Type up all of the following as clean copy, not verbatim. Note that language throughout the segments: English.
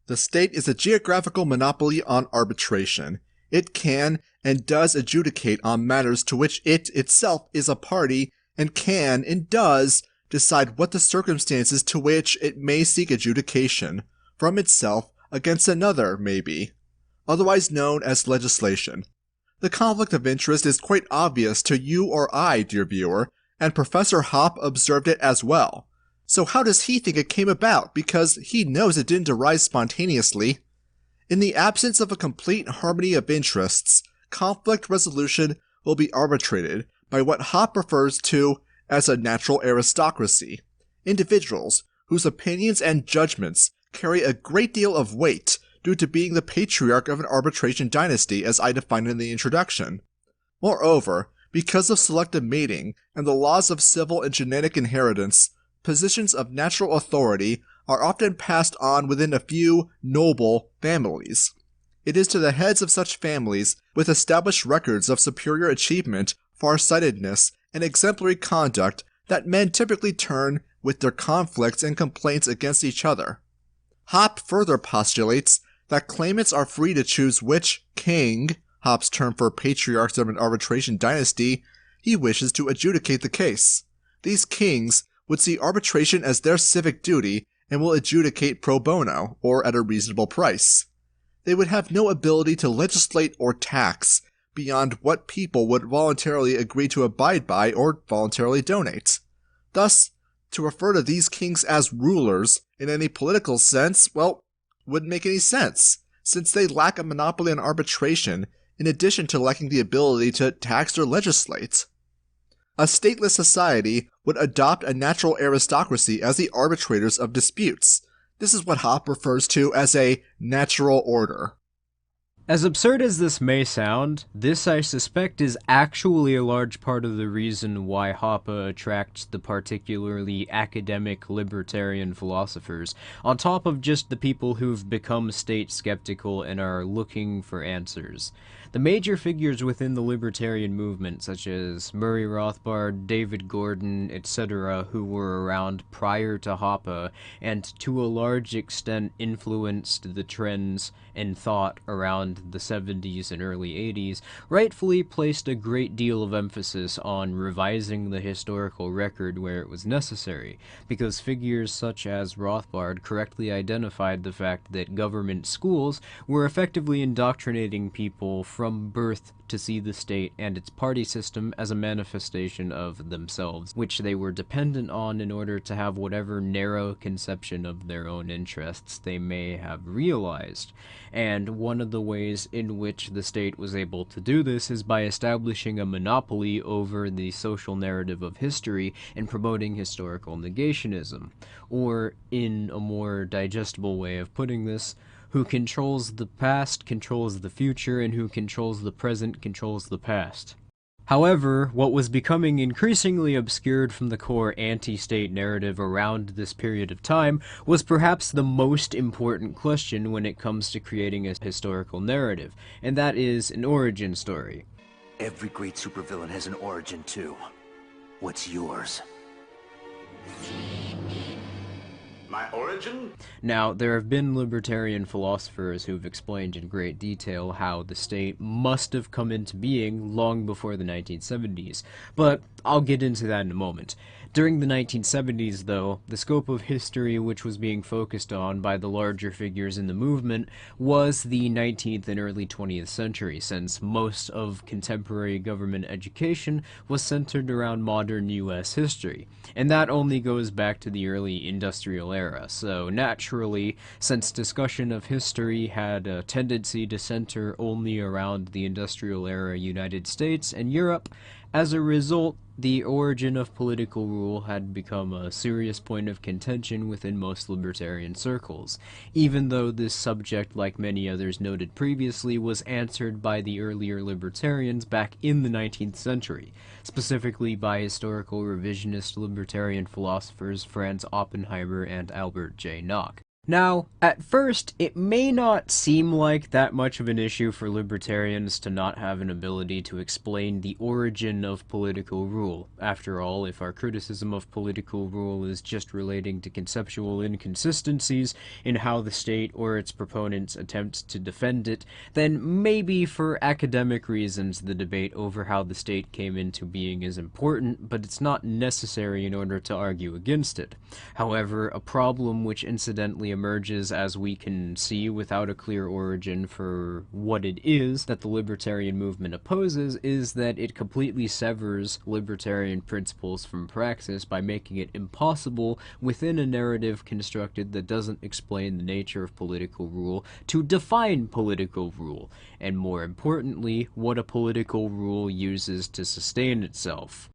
The state is a geographical monopoly on arbitration. It can and does adjudicate on matters to which it itself is a party, and can and does decide what the circumstances to which it may seek adjudication from itself against another may be, otherwise known as legislation. The conflict of interest is quite obvious to you or I, dear viewer, and Professor Hoppe observed it as well. So how does he think it came about? Because he knows it didn't arise spontaneously. In the absence of a complete harmony of interests, conflict resolution will be arbitrated by what Hoppe refers to as a natural aristocracy, individuals whose opinions and judgments carry a great deal of weight due to being the patriarch of an arbitration dynasty, as I defined in the introduction. Moreover, because of selective mating and the laws of civil and genetic inheritance, positions of natural authority are often passed on within a few noble families. It is to the heads of such families, with established records of superior achievement, farsightedness, and exemplary conduct, that men typically turn with their conflicts and complaints against each other. Hoppe further postulates that claimants are free to choose which king, Hoppe's term for patriarchs of an arbitration dynasty, he wishes to adjudicate the case. These kings would see arbitration as their civic duty and will adjudicate pro bono, or at a reasonable price. They would have no ability to legislate or tax beyond what people would voluntarily agree to abide by or voluntarily donate. Thus, to refer to these kings as rulers in any political sense, well, wouldn't make any sense, since they lack a monopoly on arbitration in addition to lacking the ability to tax or legislate. A stateless society would adopt a natural aristocracy as the arbitrators of disputes. This is what Hoppe refers to as a natural order. As absurd as this may sound, this I suspect is actually a large part of the reason why Hoppe attracts the particularly academic libertarian philosophers, on top of just the people who've become state skeptical and are looking for answers. The major figures within the libertarian movement, such as Murray Rothbard, David Gordon, etc., who were around prior to Hoppe, and to a large extent influenced the trends and thought around the 70s and early 80s, rightfully placed a great deal of emphasis on revising the historical record where it was necessary, because figures such as Rothbard correctly identified the fact that government schools were effectively indoctrinating people from birth to see the state and its party system as a manifestation of themselves, which they were dependent on in order to have whatever narrow conception of their own interests they may have realized. And one of the ways in which the state was able to do this is by establishing a monopoly over the social narrative of history and promoting historical negationism. Or, in a more digestible way of putting this, who controls the past controls the future, and who controls the present controls the past. However, what was becoming increasingly obscured from the core anti-state narrative around this period of time was perhaps the most important question when it comes to creating a historical narrative, and that is an origin story. Every great supervillain has an origin too. What's yours? My origin? Now, there have been libertarian philosophers who've explained in great detail how the state must have come into being long before the 1970s, but I'll get into that in a moment. During the 1970s, though, the scope of history which was being focused on by the larger figures in the movement was the 19th and early 20th century, since most of contemporary government education was centered around modern U.S. history, and that only goes back to the early industrial era. So naturally, since discussion of history had a tendency to center only around the industrial era United States and Europe, as a result, the origin of political rule had become a serious point of contention within most libertarian circles, even though this subject, like many others noted previously, was answered by the earlier libertarians back in the 19th century, specifically by historical revisionist libertarian philosophers Franz Oppenheimer and Albert J. Nock. Now, at first, it may not seem like that much of an issue for libertarians to not have an ability to explain the origin of political rule. After all, if our criticism of political rule is just relating to conceptual inconsistencies in how the state or its proponents attempt to defend it, then maybe for academic reasons the debate over how the state came into being is important, but it's not necessary in order to argue against it. However, a problem which incidentally emerges, as we can see without a clear origin for what it is that the libertarian movement opposes, is that it completely severs libertarian principles from praxis by making it impossible within a narrative constructed that doesn't explain the nature of political rule to define political rule, and more importantly, what a political rule uses to sustain itself.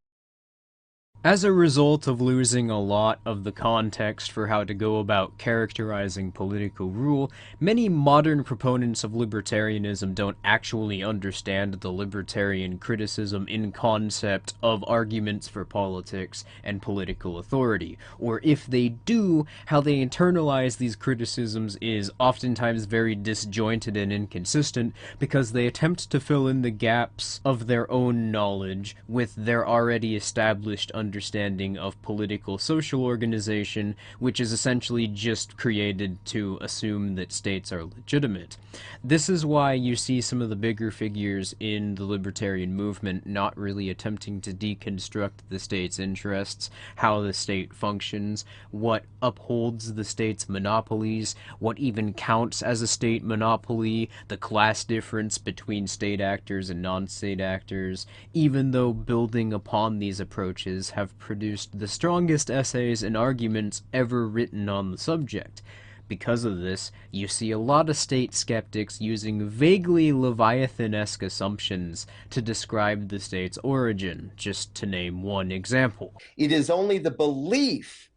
As a result of losing a lot of the context for how to go about characterizing political rule, many modern proponents of libertarianism don't actually understand the libertarian criticism in concept of arguments for politics and political authority, or if they do, how they internalize these criticisms is oftentimes very disjointed and inconsistent because they attempt to fill in the gaps of their own knowledge with their already established understanding of political social organization, which is essentially just created to assume that states are legitimate. This is why you see some of the bigger figures in the libertarian movement not really attempting to deconstruct the state's interests, how the state functions, what upholds the state's monopolies, what even counts as a state monopoly, the class difference between state actors and non-state actors, even though building upon these approaches have produced the strongest essays and arguments ever written on the subject. Because of this, you see a lot of state skeptics using vaguely Leviathan-esque assumptions to describe the state's origin, just to name one example. It is only the belief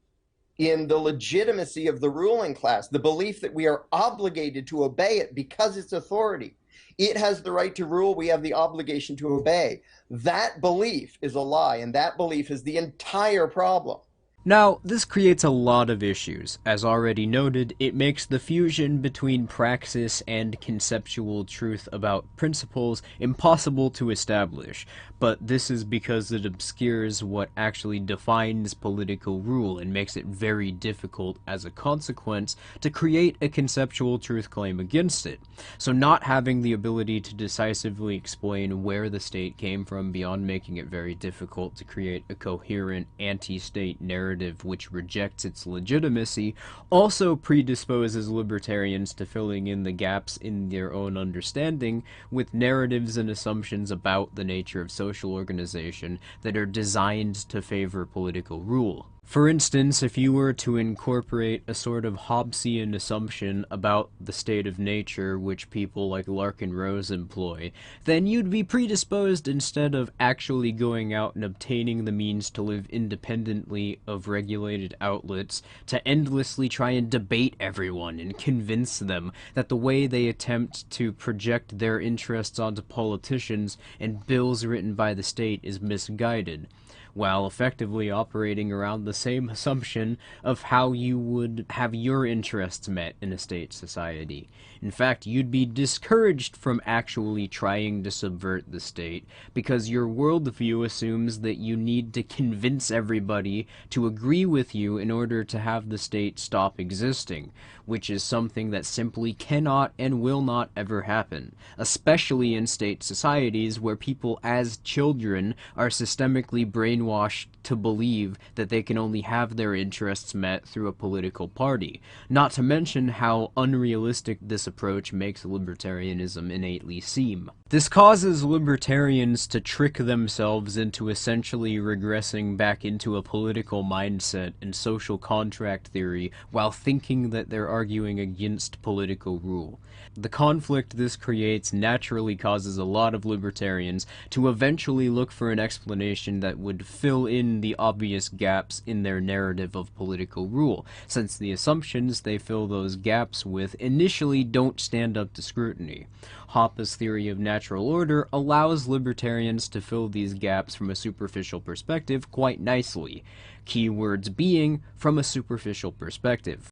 in the legitimacy of the ruling class, the belief that we are obligated to obey it because it's authority. It has the right to rule, we have the obligation to obey. That belief is a lie, and that belief is the entire problem. Now, this creates a lot of issues. As already noted, it makes the fusion between praxis and conceptual truth about principles impossible to establish, but this is because it obscures what actually defines political rule and makes it very difficult, as a consequence, to create a conceptual truth claim against it. So not having the ability to decisively explain where the state came from beyond making it very difficult to create a coherent anti-state narrative which rejects its legitimacy also predisposes libertarians to filling in the gaps in their own understanding with narratives and assumptions about the nature of social organization that are designed to favor political rule. For instance, if you were to incorporate a sort of Hobbesian assumption about the state of nature which people like Larkin Rose employ, then you'd be predisposed, instead of actually going out and obtaining the means to live independently of regulated outlets, to endlessly try and debate everyone and convince them that the way they attempt to project their interests onto politicians and bills written by the state is misguided, while effectively operating around the same assumption of how you would have your interests met in a state society. In fact, you'd be discouraged from actually trying to subvert the state, because your worldview assumes that you need to convince everybody to agree with you in order to have the state stop existing, which is something that simply cannot and will not ever happen, especially in state societies where people as children are systemically brainwashed to believe that they can only have their interests met through a political party, not to mention how unrealistic this approach makes libertarianism innately seem. This causes libertarians to trick themselves into essentially regressing back into a political mindset and social contract theory while thinking that they're arguing against political rule. The conflict this creates naturally causes a lot of libertarians to eventually look for an explanation that would fill in the obvious gaps in their narrative of political rule, since the assumptions they fill those gaps with initially don't stand up to scrutiny. Hoppe's theory of natural order allows libertarians to fill these gaps from a superficial perspective quite nicely, keywords being from a superficial perspective.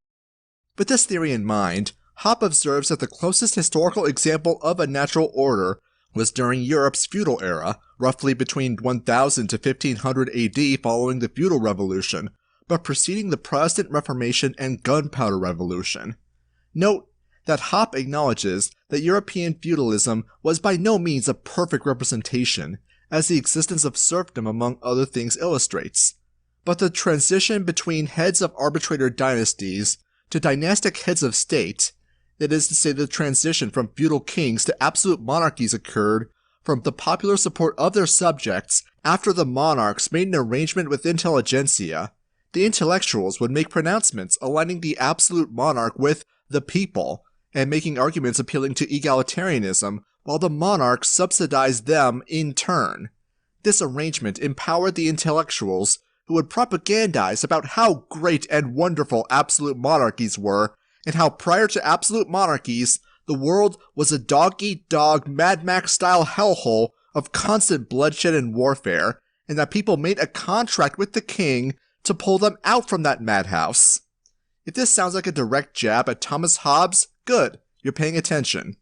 With this theory in mind, Hoppe observes that the closest historical example of a natural order was during Europe's feudal era, roughly between 1000 to 1500 AD following the feudal revolution, but preceding the Protestant Reformation and Gunpowder Revolution. Note that Hoppe acknowledges that European feudalism was by no means a perfect representation, as the existence of serfdom among other things illustrates. But the transition between heads of arbitrator dynasties to dynastic heads of state, that is to say the transition from feudal kings to absolute monarchies, occurred from the popular support of their subjects after the monarchs made an arrangement with intelligentsia. The intellectuals would make pronouncements aligning the absolute monarch with the people, and making arguments appealing to egalitarianism, while the monarchs subsidized them in turn. This arrangement empowered the intellectuals, who would propagandize about how great and wonderful absolute monarchies were, and how prior to absolute monarchies, the world was a dog-eat-dog Mad Max-style hellhole of constant bloodshed and warfare, and that people made a contract with the king to pull them out from that madhouse. If this sounds like a direct jab at Thomas Hobbes, good, you're paying attention.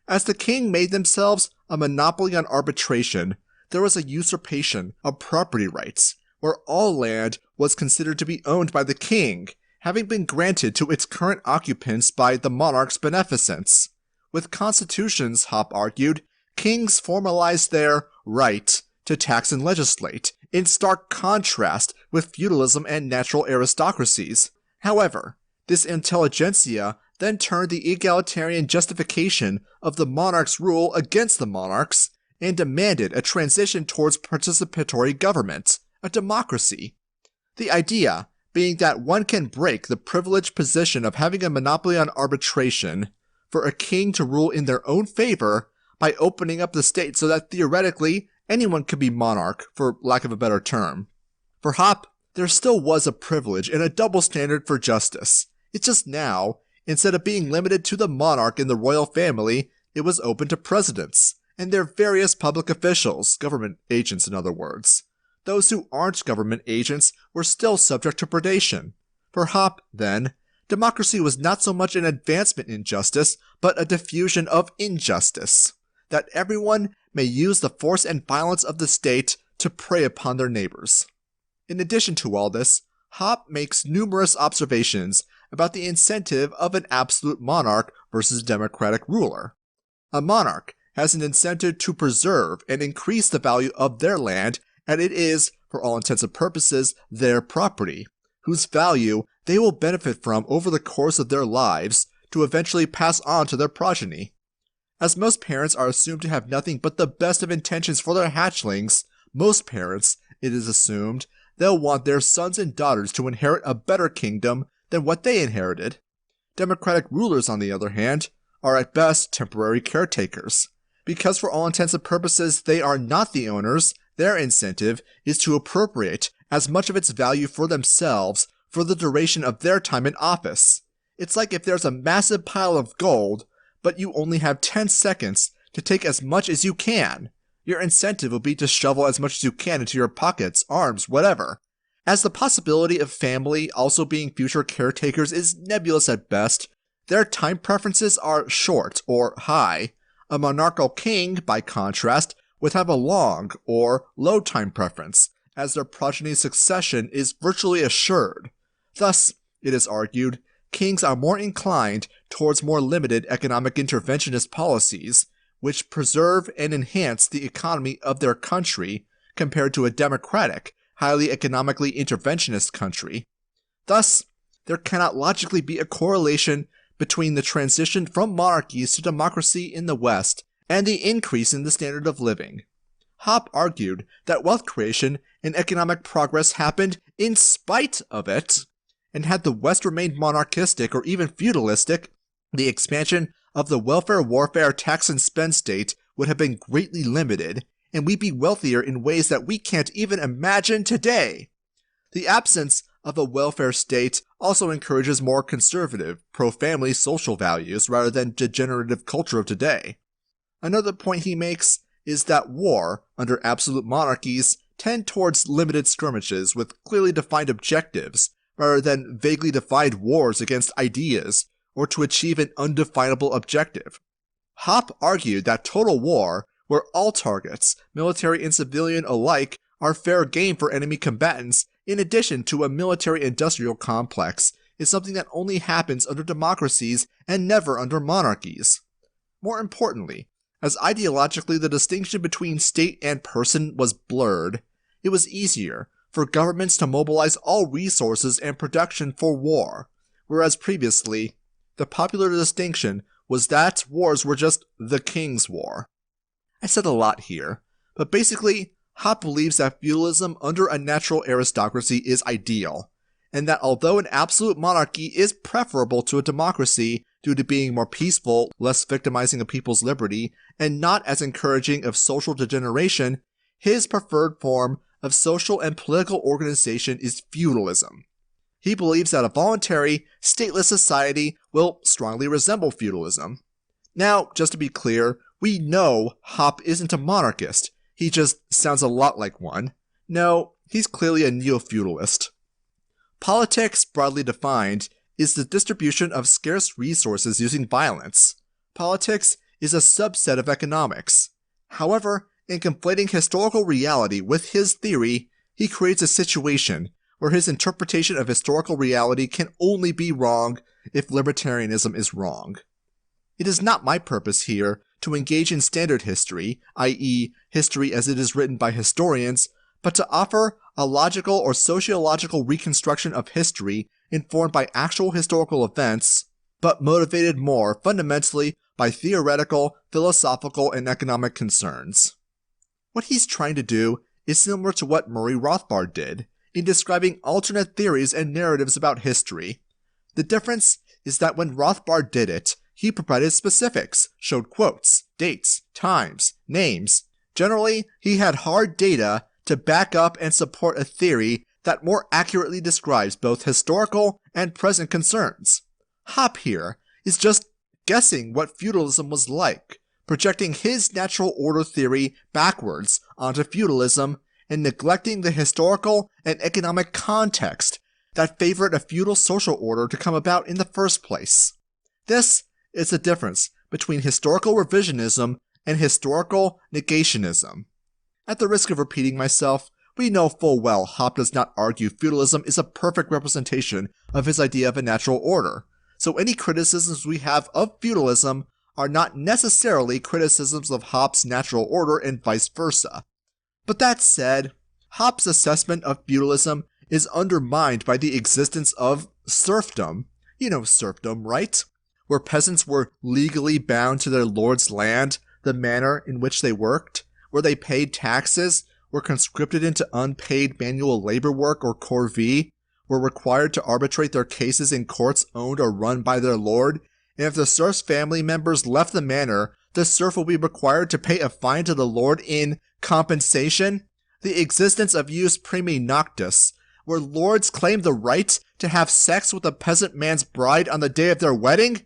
As the king made themselves a monopoly on arbitration, there was a usurpation of property rights, where all land was considered to be owned by the king, having been granted to its current occupants by the monarch's beneficence. With constitutions, Hoppe argued, kings formalized their right to tax and legislate, in stark contrast with feudalism and natural aristocracies. However, this intelligentsia then turned the egalitarian justification of the monarch's rule against the monarchs, and demanded a transition towards participatory government, a democracy. The idea being that one can break the privileged position of having a monopoly on arbitration for a king to rule in their own favor by opening up the state so that theoretically anyone could be monarch, for lack of a better term. For Hoppe, there still was a privilege and a double standard for justice. It's just now, instead of being limited to the monarch and the royal family, it was open to presidents and their various public officials, government agents in other words. Those who aren't government agents were still subject to predation. For Hoppe, then, democracy was not so much an advancement in justice, but a diffusion of injustice, that everyone may use the force and violence of the state to prey upon their neighbors. In addition to all this, Hoppe makes numerous observations about the incentive of an absolute monarch versus democratic ruler. A monarch has an incentive to preserve and increase the value of their land, and it is, for all intents and purposes, their property, whose value they will benefit from over the course of their lives to eventually pass on to their progeny. As most parents are assumed to have nothing but the best of intentions for their hatchlings, most parents, it is assumed, they'll want their sons and daughters to inherit a better kingdom than what they inherited. Democratic rulers, on the other hand, are at best temporary caretakers. Because for all intents and purposes they are not the owners, their incentive is to appropriate as much of its value for themselves for the duration of their time in office. It's like if there's a massive pile of gold, but you only have 10 seconds to take as much as you can. Your incentive will be to shovel as much as you can into your pockets, arms, whatever. As the possibility of family also being future caretakers is nebulous at best, their time preferences are short or high. A monarchical king, by contrast, would have a long or low time preference, as their progeny's succession is virtually assured. Thus, it is argued, kings are more inclined towards more limited economic interventionist policies, which preserve and enhance the economy of their country, compared to a democratic, highly economically interventionist country. Thus, there cannot logically be a correlation between the transition from monarchies to democracy in the West and the increase in the standard of living. Hoppe argued that wealth creation and economic progress happened in spite of it, and had the West remained monarchistic or even feudalistic, the expansion of the welfare, warfare, tax and spend state would have been greatly limited, and we'd be wealthier in ways that we can't even imagine today. The absence of a welfare state also encourages more conservative, pro-family social values rather than degenerative culture of today. Another point he makes is that war, under absolute monarchies, tend towards limited skirmishes with clearly defined objectives, rather than vaguely defined wars against ideas or to achieve an undefinable objective. Hoppe argued that total war, where all targets, military and civilian alike, are fair game for enemy combatants, in addition to a military-industrial complex, is something that only happens under democracies and never under monarchies. More importantly, as ideologically the distinction between state and person was blurred, it was easier for governments to mobilize all resources and production for war, whereas previously, the popular distinction was that wars were just the king's war. I said a lot here, but basically, Hoppe believes that feudalism under a natural aristocracy is ideal, and that although an absolute monarchy is preferable to a democracy due to being more peaceful, less victimizing of people's liberty, and not as encouraging of social degeneration, his preferred form of social and political organization is feudalism. He believes that a voluntary, stateless society will strongly resemble feudalism. Now, just to be clear, we know Hoppe isn't a monarchist. He just sounds a lot like one. No, he's clearly a neo-feudalist. Politics, broadly defined, is the distribution of scarce resources using violence. Politics is a subset of economics. However, in conflating historical reality with his theory, he creates a situation where his interpretation of historical reality can only be wrong if libertarianism is wrong. It is not my purpose here to engage in standard history, i.e., history as it is written by historians, but to offer a logical or sociological reconstruction of history informed by actual historical events, but motivated more fundamentally by theoretical, philosophical, and economic concerns. What he's trying to do is similar to what Murray Rothbard did in describing alternate theories and narratives about history. The difference is that when Rothbard did it, he provided specifics, showed quotes, dates, times, names. Generally, he had hard data to back up and support a theory that more accurately describes both historical and present concerns. Hoppe here is just guessing what feudalism was like, projecting his natural order theory backwards onto feudalism and neglecting the historical and economic context that favored a feudal social order to come about in the first place. This is the difference between historical revisionism and historical negationism. At the risk of repeating myself, we know full well Hoppe does not argue feudalism is a perfect representation of his idea of a natural order, so any criticisms we have of feudalism are not necessarily criticisms of Hoppe's natural order and vice versa. But that said, Hoppe's assessment of feudalism is undermined by the existence of serfdom. You know serfdom, right? Where peasants were legally bound to their lord's land, the manner in which they worked, where they paid taxes, were conscripted into unpaid manual labor work or corvée, were required to arbitrate their cases in courts owned or run by their lord, and if the serf's family members left the manor, the serf will be required to pay a fine to the lord in compensation. The existence of jus primi noctis, where lords claimed the right to have sex with a peasant man's bride on the day of their wedding?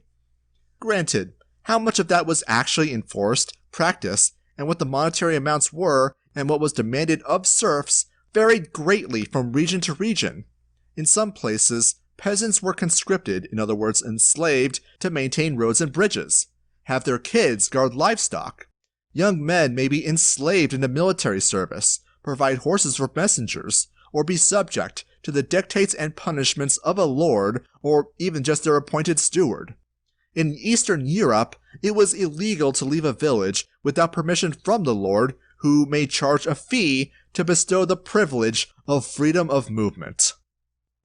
Granted, how much of that was actually enforced, practiced, and what the monetary amounts were, and what was demanded of serfs, varied greatly from region to region. In some places, peasants were conscripted, in other words enslaved, to maintain roads and bridges, have their kids guard livestock. Young men may be enslaved into military service, provide horses for messengers, or be subject to the dictates and punishments of a lord, or even just their appointed steward. In Eastern Europe, it was illegal to leave a village without permission from the lord, who may charge a fee to bestow the privilege of freedom of movement.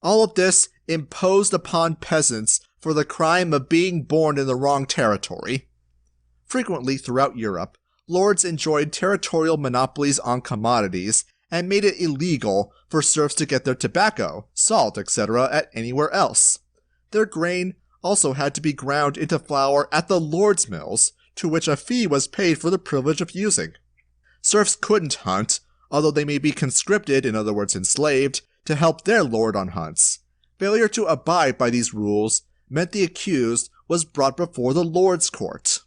All of this imposed upon peasants for the crime of being born in the wrong territory. Frequently throughout Europe, lords enjoyed territorial monopolies on commodities and made it illegal for serfs to get their tobacco, salt, etc. at anywhere else. Their grain also had to be ground into flour at the lord's mills, to which a fee was paid for the privilege of using. Serfs couldn't hunt, although they may be conscripted, in other words enslaved, to help their lord on hunts. Failure to abide by these rules meant the accused was brought before the lord's court.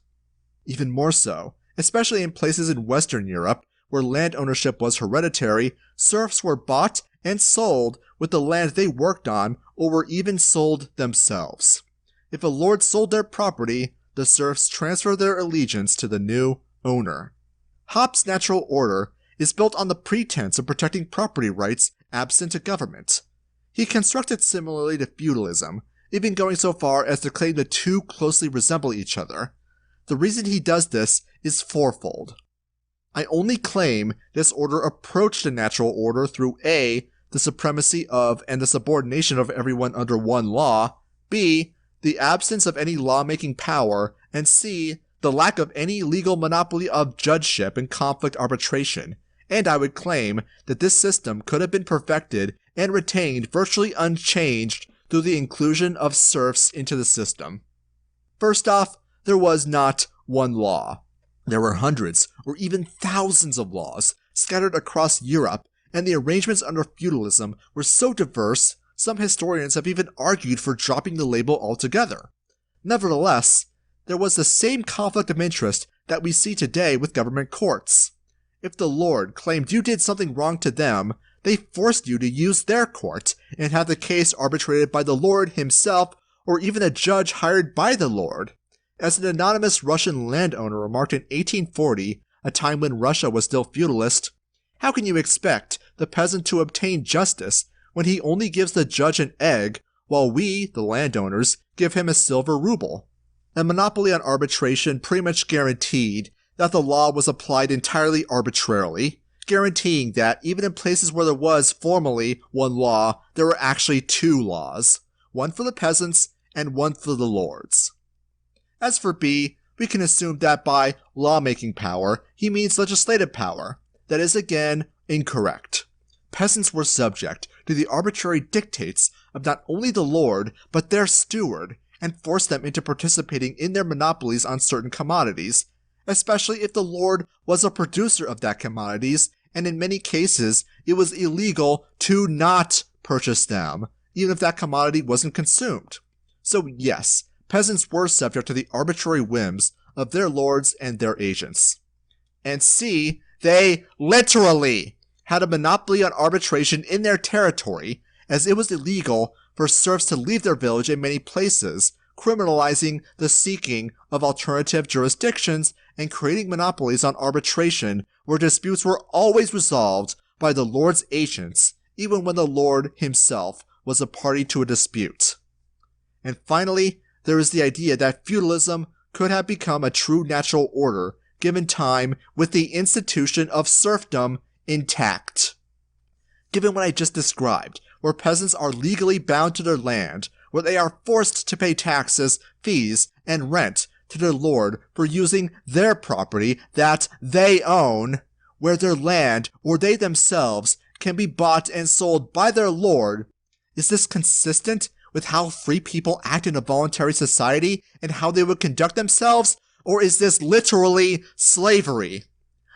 Even more so, especially in places in Western Europe, where land ownership was hereditary, serfs were bought and sold with the land they worked on or were even sold themselves. If a lord sold their property, the serfs transfer their allegiance to the new owner. Hoppe's natural order is built on the pretense of protecting property rights absent a government. He constructs it similarly to feudalism, even going so far as to claim the two closely resemble each other. The reason he does this is fourfold. I only claim this order approached the natural order through A, the supremacy of and the subordination of everyone under one law, B, the absence of any lawmaking power, and C, the lack of any legal monopoly of judgeship and conflict arbitration, and I would claim that this system could have been perfected and retained virtually unchanged through the inclusion of serfs into the system. First off, there was not one law. There were hundreds or even thousands of laws scattered across Europe, and the arrangements under feudalism were so diverse, some historians have even argued for dropping the label altogether. Nevertheless, there was the same conflict of interest that we see today with government courts. If the lord claimed you did something wrong to them, they forced you to use their court and have the case arbitrated by the lord himself or even a judge hired by the lord. As an anonymous Russian landowner remarked in 1840, a time when Russia was still feudalist, how can you expect the peasant to obtain justice when he only gives the judge an egg, while we, the landowners, give him a silver ruble? A monopoly on arbitration pretty much guaranteed that the law was applied entirely arbitrarily, guaranteeing that even in places where there was formally one law, there were actually two laws, one for the peasants and one for the lords. As for B, we can assume that by lawmaking power, he means legislative power. That is again incorrect. Peasants were subject to the arbitrary dictates of not only the lord, but their steward, and forced them into participating in their monopolies on certain commodities, especially if the lord was a producer of that commodities, and in many cases it was illegal to not purchase them, even if that commodity wasn't consumed. So yes, peasants were subject to the arbitrary whims of their lords and their agents. And C, they literally had a monopoly on arbitration in their territory, as it was illegal for serfs to leave their village in many places, criminalizing the seeking of alternative jurisdictions and creating monopolies on arbitration where disputes were always resolved by the lord's agents, even when the lord himself was a party to a dispute. And finally, there is the idea that feudalism could have become a true natural order given time with the institution of serfdom intact. Given what I just described, where peasants are legally bound to their land, where they are forced to pay taxes, fees, and rent to their lord for using their property that they own, where their land or they themselves can be bought and sold by their lord, is this consistent with how free people act in a voluntary society and how they would conduct themselves? Or is this literally slavery?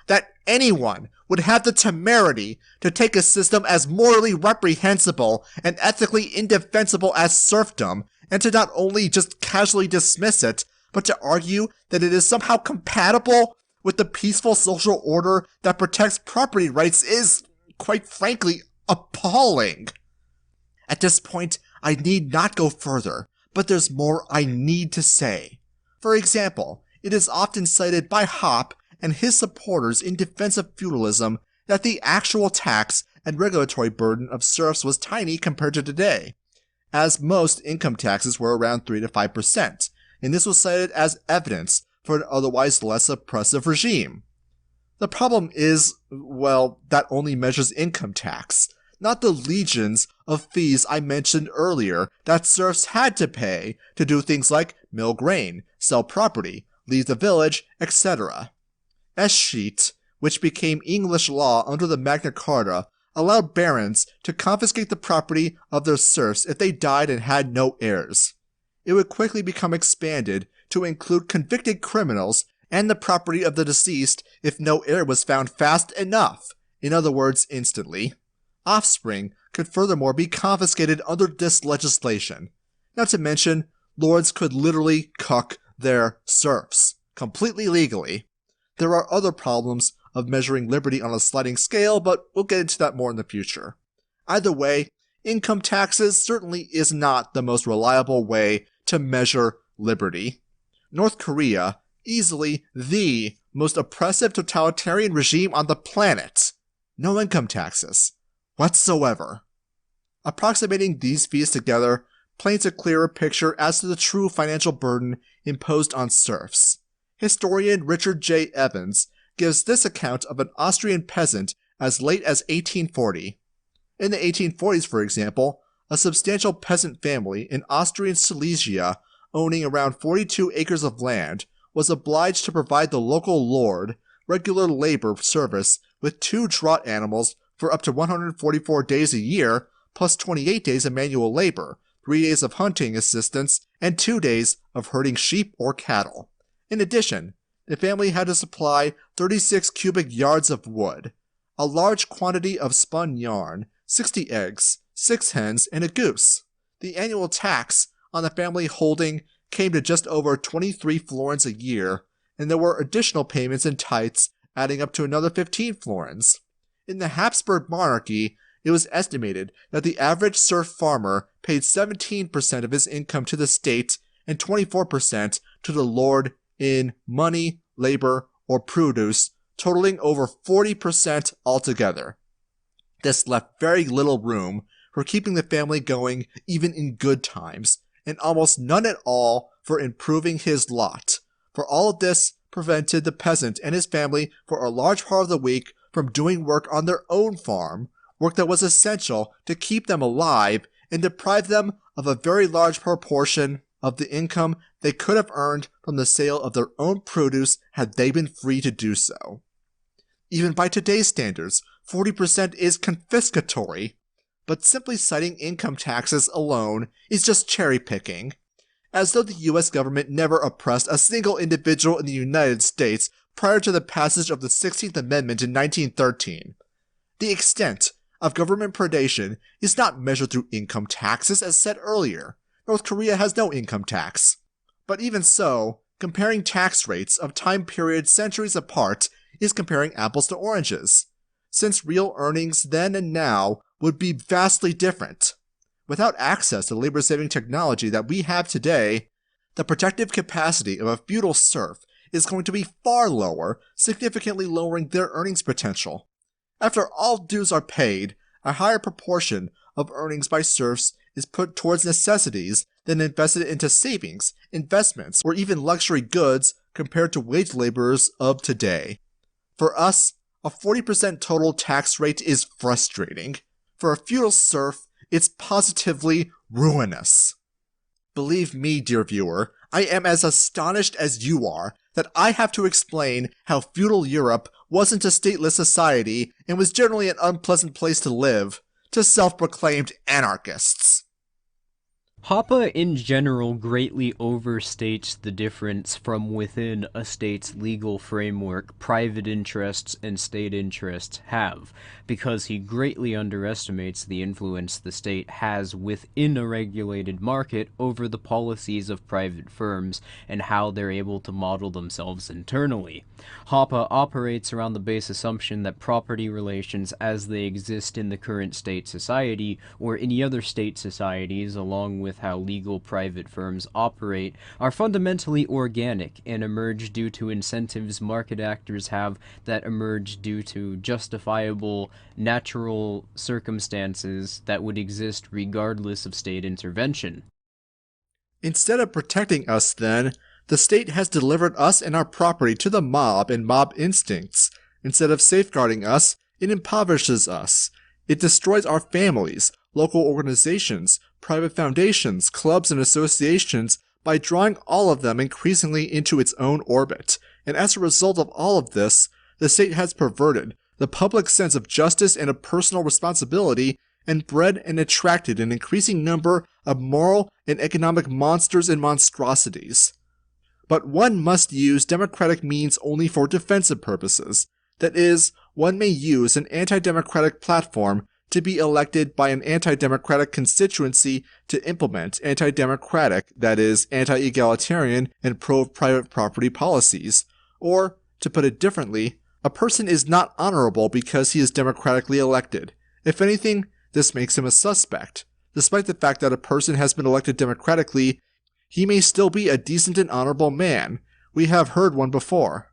That anyone would have the temerity to take a system as morally reprehensible and ethically indefensible as serfdom, and to not only just casually dismiss it, but to argue that it is somehow compatible with the peaceful social order that protects property rights is, quite frankly, appalling. At this point, I need not go further, but there's more I need to say. For example, it is often cited by Hoppe and his supporters in defense of feudalism that the actual tax and regulatory burden of serfs was tiny compared to today, as most income taxes were around 3 to 5%, and this was cited as evidence for an otherwise less oppressive regime. The problem is, well, that only measures income tax, not the legions of fees I mentioned earlier that serfs had to pay to do things like mill grain, sell property, leave the village, etc. Escheat, which became English law under the Magna Carta, allowed barons to confiscate the property of their serfs if they died and had no heirs. It would quickly become expanded to include convicted criminals and the property of the deceased if no heir was found fast enough, in other words, instantly. Offspring could furthermore be confiscated under this legislation. Not to mention, lords could literally cuck their serfs, completely legally. There are other problems of measuring liberty on a sliding scale, but we'll get into that more in the future. Either way, income taxes certainly is not the most reliable way to measure liberty. North Korea, easily the most oppressive totalitarian regime on the planet. No income taxes whatsoever. Approximating these fees together paints a clearer picture as to the true financial burden imposed on serfs. Historian Richard J. Evans gives this account of an Austrian peasant as late as 1840. In the 1840s, for example, a substantial peasant family in Austrian Silesia, owning around 42 acres of land, was obliged to provide the local lord regular labor service with 2 draught animals for up to 144 days a year, plus 28 days of manual labor, 3 days of hunting assistance, and 2 days of herding sheep or cattle. In addition, the family had to supply 36 cubic yards of wood, a large quantity of spun yarn, 60 eggs, 6 hens, and a goose. The annual tax on the family holding came to just over 23 florins a year, and there were additional payments in tithes adding up to another 15 florins. In the Habsburg monarchy, it was estimated that the average serf farmer paid 17% of his income to the state and 24% to the lord in money, labor, or produce, totaling over 40% altogether. This left very little room for keeping the family going even in good times, and almost none at all for improving his lot, for all of this prevented the peasant and his family for a large part of the week from doing work on their own farm, work that was essential to keep them alive and deprive them of a very large proportion of the income they could have earned from the sale of their own produce had they been free to do so. Even by today's standards, 40% is confiscatory, but simply citing income taxes alone is just cherry picking, as though the US government never oppressed a single individual in the United States prior to the passage of the 16th Amendment in 1913. The extent of government predation is not measured through income taxes as said earlier. North Korea has no income tax. But even so, comparing tax rates of time periods centuries apart is comparing apples to oranges, since real earnings then and now would be vastly different. Without access to labor-saving technology that we have today, the protective capacity of a feudal serf is going to be far lower, significantly lowering their earnings potential. After all dues are paid, a higher proportion of earnings by serfs is put towards necessities than invested into savings, investments, or even luxury goods compared to wage laborers of today. For us, a 40% total tax rate is frustrating. For a feudal serf, it's positively ruinous. Believe me, dear viewer, I am as astonished as you are that I have to explain how feudal Europe wasn't a stateless society and was generally an unpleasant place to live, to self-proclaimed anarchists. Hoppe in general greatly overstates the difference from within a state's legal framework private interests and state interests have, because he greatly underestimates the influence the state has within a regulated market over the policies of private firms and how they're able to model themselves internally. Hoppe operates around the base assumption that property relations as they exist in the current state society or any other state societies, along with how legal private firms operate, are fundamentally organic and emerge due to incentives market actors have that emerge due to justifiable natural circumstances that would exist regardless of state intervention. Instead of protecting us, then, the state has delivered us and our property to the mob and mob instincts. Instead of safeguarding us, it impoverishes us. It destroys our families, local organizations, private foundations, clubs, and associations by drawing all of them increasingly into its own orbit. And as a result of all of this, the state has perverted the public sense of justice and of personal responsibility and bred and attracted an increasing number of moral and economic monsters and monstrosities. But one must use democratic means only for defensive purposes. That is, one may use an anti-democratic platform to be elected by an anti-democratic constituency to implement anti-democratic, that is, anti-egalitarian and pro-private property policies. Or, to put it differently, a person is not honorable because he is democratically elected. If anything, This makes him a suspect. Despite the fact that a person has been elected democratically, he may still be a decent and honorable man. We have heard one before.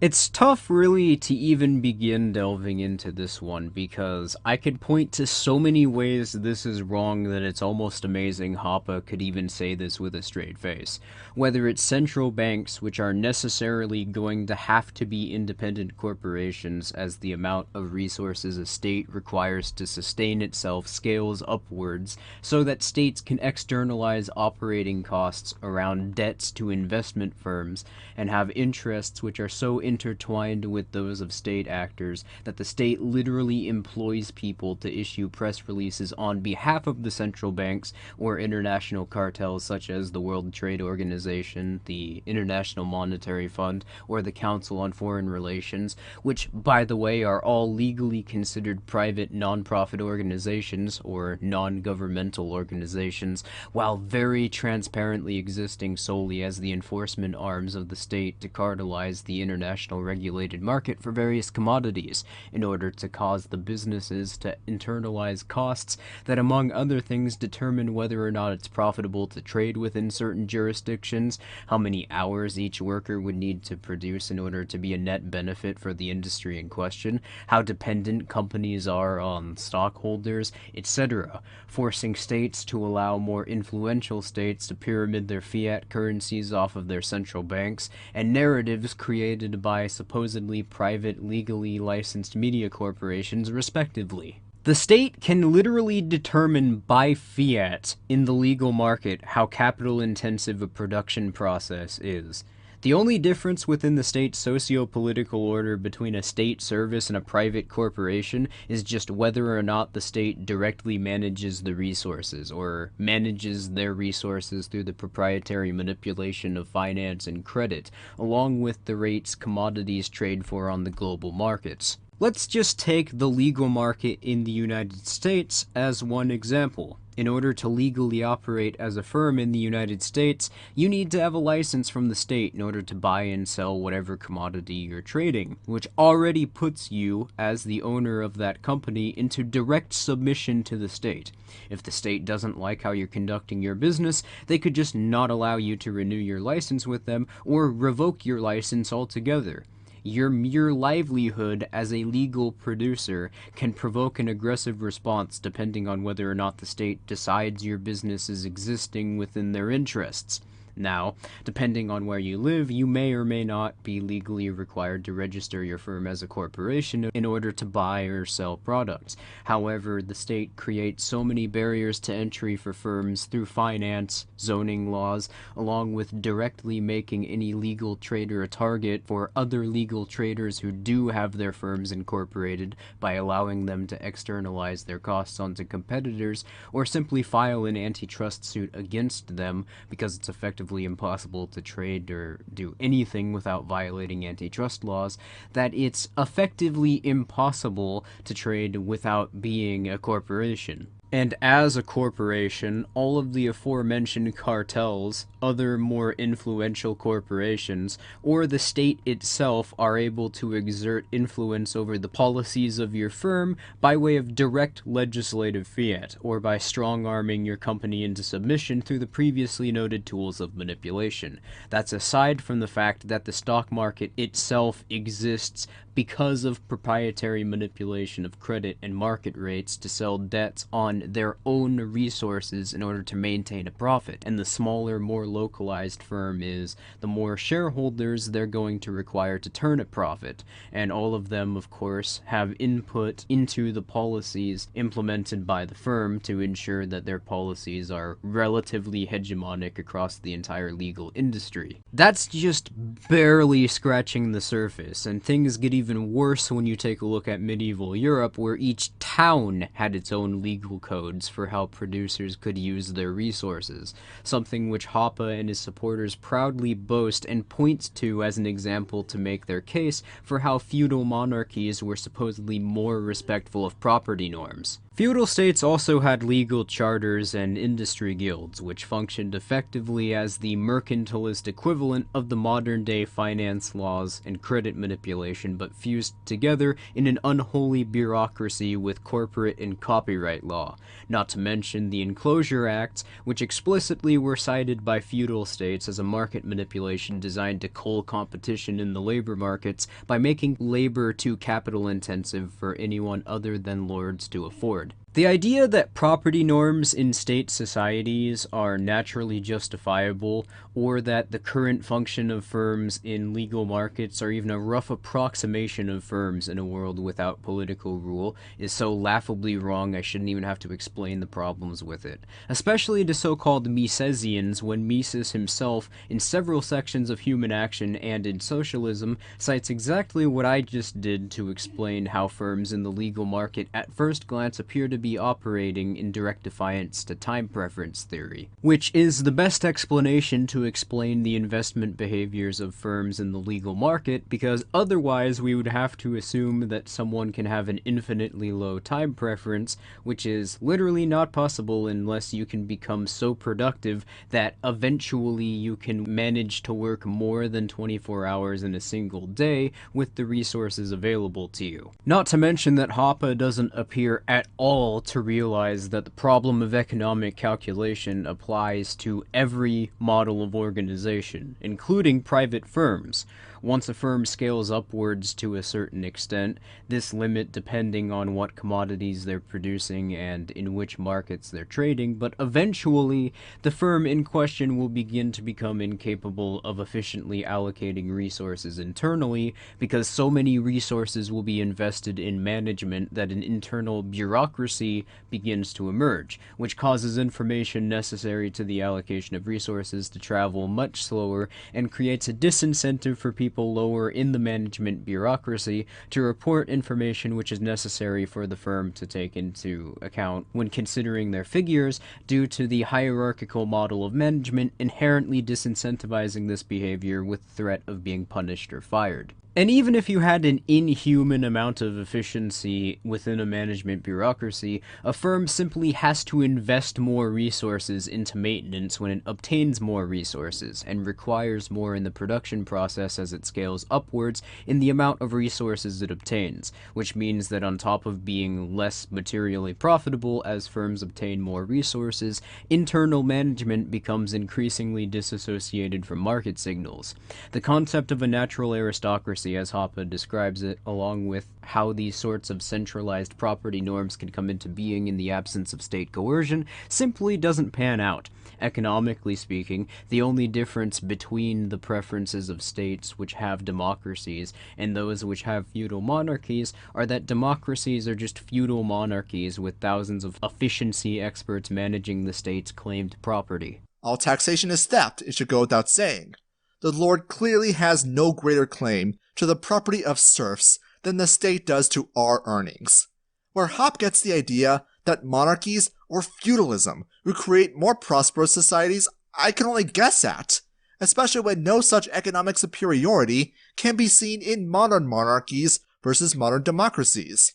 It's tough really to even begin delving into this one because I could point to so many ways this is wrong that it's almost amazing Hoppe could even say this with a straight face. Whether it's central banks, which are necessarily going to have to be independent corporations as the amount of resources a state requires to sustain itself scales upwards so that states can externalize operating costs around debts to investment firms and have interests which are so intertwined with those of state actors that the state literally employs people to issue press releases on behalf of the central banks or international cartels such as the World Trade Organization, the International Monetary Fund, or the Council on Foreign Relations, which, by the way, are all legally considered private non-profit organizations or non-governmental organizations, while very transparently existing solely as the enforcement arms of the state to cartelize the international regulated market for various commodities in order to cause the businesses to internalize costs that, among other things, determine whether or not it's profitable to trade within certain jurisdictions, how many hours each worker would need to produce in order to be a net benefit for the industry in question, how dependent companies are on stockholders, etc., forcing states to allow more influential states to pyramid their fiat currencies off of their central banks, and narratives created by supposedly private, legally licensed media corporations, respectively. The state can literally determine by fiat in the legal market how capital-intensive a production process is. The only difference within the state's socio-political order between a state service and a private corporation is just whether or not the state directly manages the resources, or manages their resources through the proprietary manipulation of finance and credit, along with the rates commodities trade for on the global markets. Let's just take the legal market in the United States as one example. In order to legally operate as a firm in the United States, you need to have a license from the state in order to buy and sell whatever commodity you're trading, which already puts you, as the owner of that company, into direct submission to the state. If the state doesn't like how you're conducting your business, they could just not allow you to renew your license with them or revoke your license altogether. Your mere livelihood as a legal producer can provoke an aggressive response depending on whether or not the state decides your business is existing within their interests. Now, depending on where you live, you may or may not be legally required to register your firm as a corporation in order to buy or sell products. However, the state creates so many barriers to entry for firms through finance, zoning laws, along with directly making any legal trader a target for other legal traders who do have their firms incorporated by allowing them to externalize their costs onto competitors or simply file an antitrust suit against them because it's effectively impossible to trade or do anything without violating antitrust laws, that it's effectively impossible to trade without being a corporation. And as a corporation, all of the aforementioned cartels, other more influential corporations, or the state itself are able to exert influence over the policies of your firm by way of direct legislative fiat, or by strong-arming your company into submission through the previously noted tools of manipulation. That's aside from the fact that the stock market itself exists because of proprietary manipulation of credit and market rates to sell debts on their own resources in order to maintain a profit. And the smaller, more localized firm is, the more shareholders they're going to require to turn a profit. And all of them, of course, have input into the policies implemented by the firm to ensure that their policies are relatively hegemonic across the entire legal industry. That's just barely scratching the surface, and things get even worse when you take a look at medieval Europe, where each town had its own legal codes for how producers could use their resources, something which Hoppe and his supporters proudly boast and point to as an example to make their case for how feudal monarchies were supposedly more respectful of property norms. Feudal states also had legal charters and industry guilds, which functioned effectively as the mercantilist equivalent of the modern-day finance laws and credit manipulation, but somewhat fused together in an unholy bureaucracy with corporate and copyright law, not to mention the Enclosure Acts, which explicitly were cited by feudal states as a market manipulation designed to cull competition in the labor markets by making labor too capital-intensive for anyone other than lords to afford. The idea that property norms in state societies are naturally justifiable, or that the current function of firms in legal markets are even a rough approximation of firms in a world without political rule, is so laughably wrong I shouldn't even have to explain the problems with it. Especially to so-called Misesians, when Mises himself, in several sections of Human Action and in Socialism, cites exactly what I just did to explain how firms in the legal market at first glance appear to be operating in direct defiance to time preference theory, which is the best explanation to explain the investment behaviors of firms in the legal market, because otherwise we would have to assume that someone can have an infinitely low time preference, which is literally not possible unless you can become so productive that eventually you can manage to work more than 24 hours in a single day with the resources available to you. Not to mention that Hoppe doesn't appear at all to realize that the problem of economic calculation applies to every model of organization, including private firms. Once a firm scales upwards to a certain extent, this limit depending on what commodities they're producing and in which markets they're trading, but eventually the firm in question will begin to become incapable of efficiently allocating resources internally, because so many resources will be invested in management that an internal bureaucracy begins to emerge, which causes information necessary to the allocation of resources to travel much slower and creates a disincentive for people lower in the management bureaucracy to report information which is necessary for the firm to take into account when considering their figures, due to the hierarchical model of management inherently disincentivizing this behavior with threat of being punished or fired. And even if you had an inhuman amount of efficiency within a management bureaucracy, a firm simply has to invest more resources into maintenance when it obtains more resources, and requires more in the production process as it scales upwards in the amount of resources it obtains, which means that on top of being less materially profitable as firms obtain more resources, internal management becomes increasingly disassociated from market signals. The concept of a natural aristocracy, as Hoppe describes it, along with how these sorts of centralized property norms can come into being in the absence of state coercion, simply doesn't pan out. Economically speaking, the only difference between the preferences of states which have democracies and those which have feudal monarchies are that democracies are just feudal monarchies with thousands of efficiency experts managing the state's claimed property. All taxation is theft, it should go without saying. The Lord clearly has no greater claim to the property of serfs than the state does to our earnings. Where Hoppe gets the idea that monarchies or feudalism would create more prosperous societies, I can only guess at, especially when no such economic superiority can be seen in modern monarchies versus modern democracies.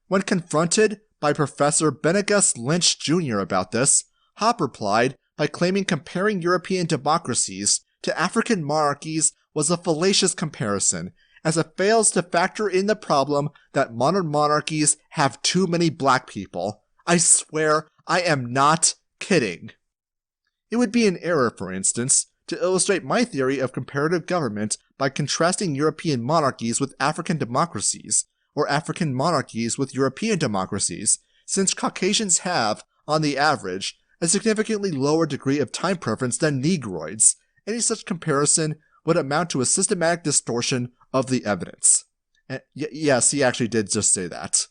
When confronted by Professor Benegus Lynch Jr. about this, Hoppe replied by claiming comparing European democracies to African monarchies was a fallacious comparison, as it fails to factor in the problem that modern monarchies have too many black people. I swear, I am not kidding. It would be an error, for instance, to illustrate my theory of comparative government by contrasting European monarchies with African democracies, or African monarchies with European democracies, since Caucasians have, on the average, a significantly lower degree of time preference than Negroids. Any such comparison would amount to a systematic distortion of the evidence. And yes, he actually did just say that.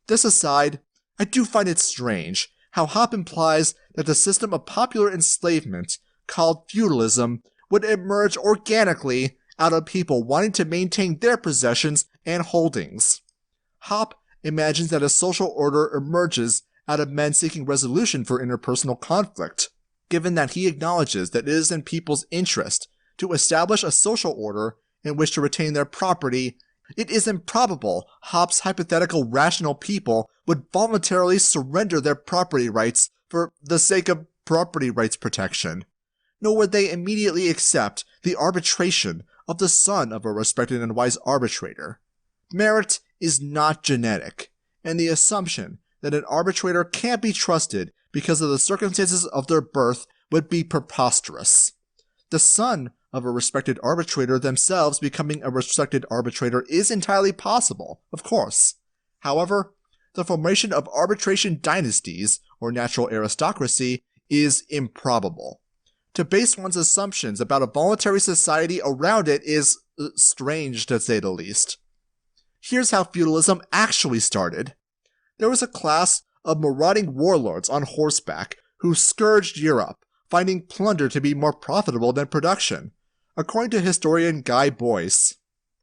This aside, I do find it strange how Hoppe implies that the system of popular enslavement, called feudalism, would emerge organically out of people wanting to maintain their possessions and holdings. Hoppe imagines that a social order emerges out of men seeking resolution for interpersonal conflict. Given that he acknowledges that it is in people's interest to establish a social order in which to retain their property, it is improbable Hoppe's hypothetical rational people would voluntarily surrender their property rights for the sake of property rights protection, nor would they immediately accept the arbitration of the son of a respected and wise arbitrator. Merit is not genetic, and the assumption that an arbitrator can't be trusted because of the circumstances of their birth would be preposterous. The son of a respected arbitrator themselves becoming a respected arbitrator is entirely possible, of course. However, the formation of arbitration dynasties, or natural aristocracy, is improbable. To base one's assumptions about a voluntary society around it is strange, to say the least. Here's how feudalism actually started. There was a class of marauding warlords on horseback who scourged Europe, finding plunder to be more profitable than production. According to historian Guy Boyce,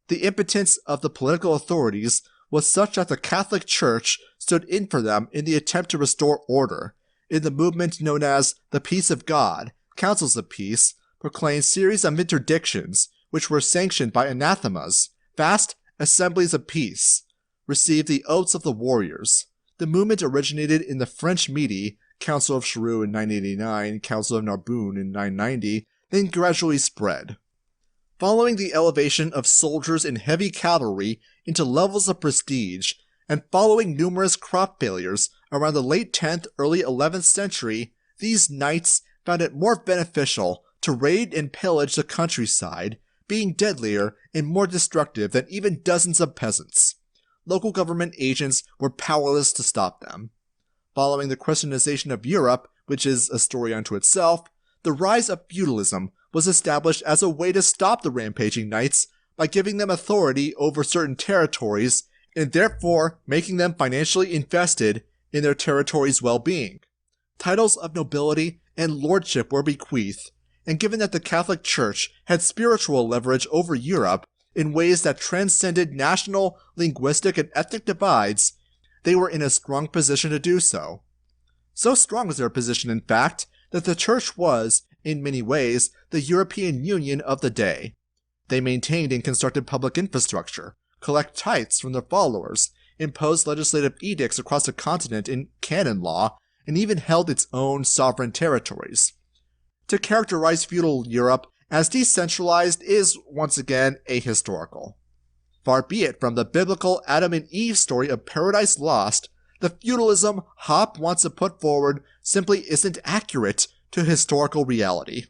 the impotence of the political authorities was such that the Catholic Church stood in for them in the attempt to restore order. In the movement known as the Peace of God, councils of peace proclaimed series of interdictions which were sanctioned by anathemas. Vast assemblies of peace received the oaths of the warriors. The movement originated in the French Midi, Council of Charroux in 989, Council of Narbonne in 990, then gradually spread. Following the elevation of soldiers and heavy cavalry into levels of prestige, and following numerous crop failures around the late 10th, early 11th century, these knights found it more beneficial to raid and pillage the countryside, being deadlier and more destructive than even dozens of peasants. Local government agents were powerless to stop them. Following the Christianization of Europe, which is a story unto itself, the rise of feudalism was established as a way to stop the rampaging knights by giving them authority over certain territories and therefore making them financially invested in their territory's well-being. Titles of nobility and lordship were bequeathed, and given that the Catholic Church had spiritual leverage over Europe in ways that transcended national, linguistic, and ethnic divides, they were in a strong position to do so. So strong was their position, in fact, that the Church was, in many ways, the European Union of the day. They maintained and constructed public infrastructure, collect tithes from their followers, imposed legislative edicts across the continent in canon law, and even held its own sovereign territories. To characterize feudal Europe as decentralized is, once again, ahistorical. Far be it from the biblical Adam and Eve story of Paradise Lost, the feudalism Hoppe wants to put forward simply isn't accurate to historical reality.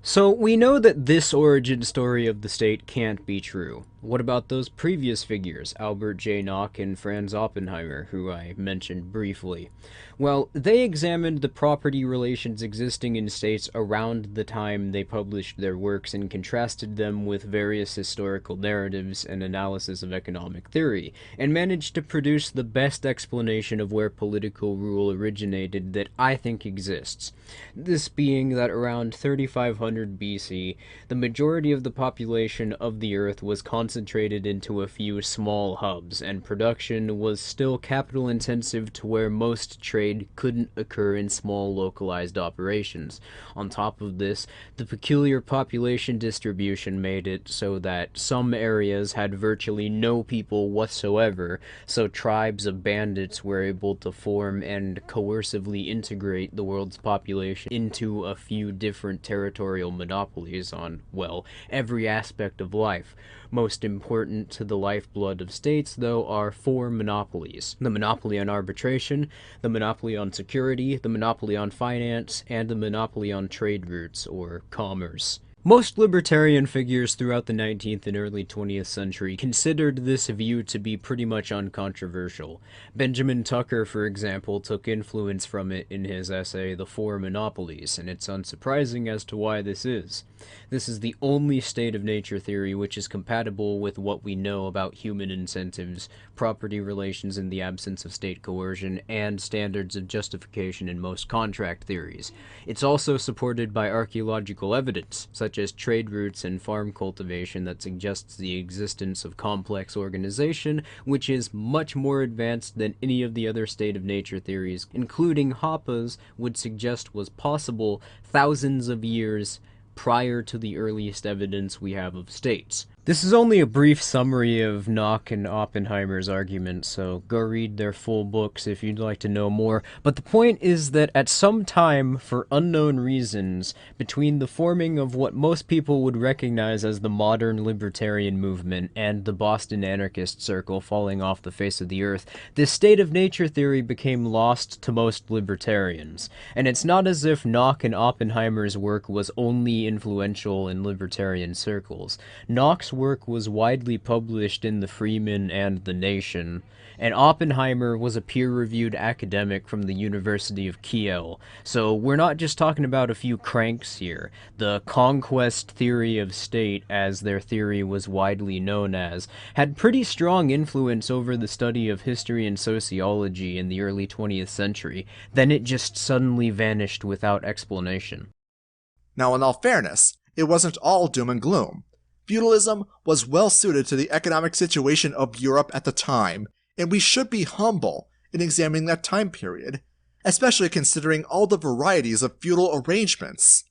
So we know that this origin story of the state can't be true. What about those previous figures, Albert J. Nock and Franz Oppenheimer, who I mentioned briefly? Well, they examined the property relations existing in states around the time they published their works and contrasted them with various historical narratives and analysis of economic theory, and managed to produce the best explanation of where political rule originated that I think exists. This being that around 3500 BC, the majority of the population of the Earth was concentrated into a few small hubs, and production was still capital intensive to where most trade couldn't occur in small localized operations. On top of this, the peculiar population distribution made it so that some areas had virtually no people whatsoever, so tribes of bandits were able to form and coercively integrate the world's population into a few different territorial monopolies on, well, every aspect of life. Most important to the lifeblood of states, though, are four monopolies: the monopoly on arbitration, the monopoly on security, the monopoly on finance, and the monopoly on trade routes, or commerce. Most libertarian figures throughout the 19th and early 20th century considered this view to be pretty much uncontroversial. Benjamin Tucker, for example, took influence from it in his essay The Four Monopolies, and it's unsurprising as to why this is. This is the only state of nature theory which is compatible with what we know about human incentives, property relations in the absence of state coercion, and standards of justification in most contract theories. It's also supported by archaeological evidence, such as trade routes and farm cultivation, that suggests the existence of complex organization, which is much more advanced than any of the other state of nature theories, including Hoppe's, would suggest was possible thousands of years prior to the earliest evidence we have of states. This is only a brief summary of Nock and Oppenheimer's arguments, so go read their full books if you'd like to know more. But the point is that at some time, for unknown reasons, between the forming of what most people would recognize as the modern libertarian movement and the Boston anarchist circle falling off the face of the earth, this state of nature theory became lost to most libertarians. And it's not as if Nock and Oppenheimer's work was only influential in libertarian circles. Nock's work was widely published in the Freeman and the Nation, and Oppenheimer was a peer-reviewed academic from the University of Kiel. So we're not just talking about a few cranks here. The conquest theory of state, as their theory was widely known as, had pretty strong influence over the study of history and sociology in the early 20th century. Then it just suddenly vanished without explanation. Now, in all fairness, it wasn't all doom and gloom. Feudalism was well suited to the economic situation of Europe at the time, and we should be humble in examining that time period, especially considering all the varieties of feudal arrangements.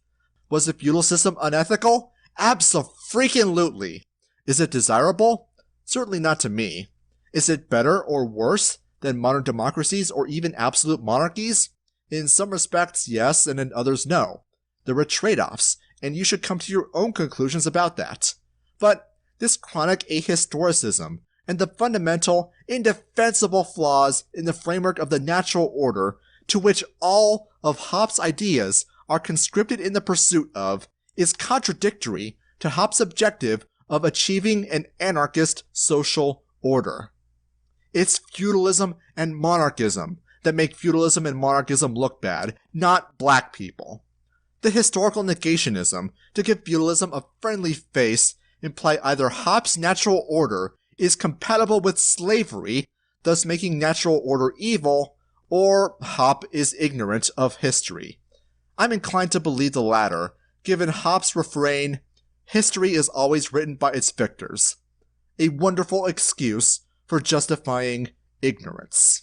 Was the feudal system unethical? Abso-freaking-lutely. Is it desirable? Certainly not to me. Is it better or worse than modern democracies or even absolute monarchies? In some respects, yes, and in others, no. There were trade-offs, and you should come to your own conclusions about that. But this chronic ahistoricism and the fundamental, indefensible flaws in the framework of the natural order to which all of Hoppe's ideas are conscripted in the pursuit of is contradictory to Hoppe's objective of achieving an anarchist social order. It's feudalism and monarchism that make feudalism and monarchism look bad, not black people. The historical negationism to give feudalism a friendly face imply either Hoppe's natural order is compatible with slavery, thus making natural order evil, or Hoppe is ignorant of history. I'm inclined to believe the latter, given Hoppe's refrain, "History is always written by its victors," a wonderful excuse for justifying ignorance.